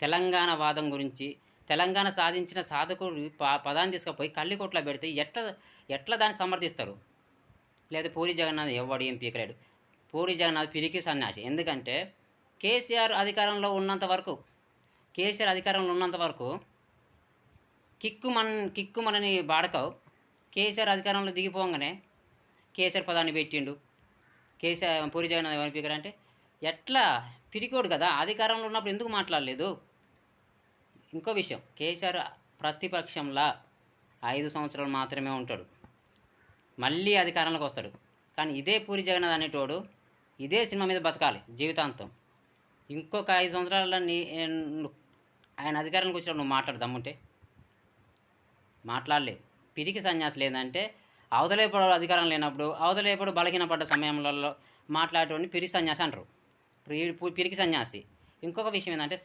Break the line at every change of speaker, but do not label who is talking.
తెలంగాణ వాదం గురించి, తెలంగాణ సాధించిన సాధకుడు పదాన్ని తీసుకపోయి కల్లికొట్లో పెడితే ఎట్లా దాన్ని సమర్థిస్తారు? లేదా పూరి జగన్నాథ్ ఎవ్వడు ఏం పీకలేడు. పూరి జగన్నాథ్ పిరికి సన్యాసి. ఎందుకంటే కేసీఆర్ అధికారంలో ఉన్నంత వరకు కిక్కుమనని బాడకావు. కేసీఆర్ అధికారంలో దిగిపోగానే కేసీఆర్ పదాన్ని పెట్టిండు. పూరి జగన్నాథ్ ఎవరిని పీకారంటే ఎట్లా పిరికోడు కదా, అధికారంలో ఉన్నప్పుడు ఎందుకు మాట్లాడలేదు? ఇంకో విషయం, కేసీఆర్ ప్రతిపక్షంలా 5 సంవత్సరాలు మాత్రమే ఉంటాడు, మళ్ళీ అధికారంలోకి వస్తాడు. కానీ ఇదే పూరి జగన్నాథ్ అనేటోడు ఇదే సినిమా మీద బతకాలి జీవితాంతం. ఇంకొక 5 సంవత్సరాల ఆయన అధికారానికి వచ్చినప్పుడు నువ్వు దమ్ముంటే మాట్లాడలేవు. పిరికి సన్యాసులు ఏంటంటే అవతలేపడు అధికారం లేనప్పుడు, అవతలేపడు బలహీనపడ్డ సమయంలో మాట్లాడేటోడిని పిరికి సన్యాసి అంటారు. పిరికి సన్యాసి. ఇంకొక విషయం ఏంటంటే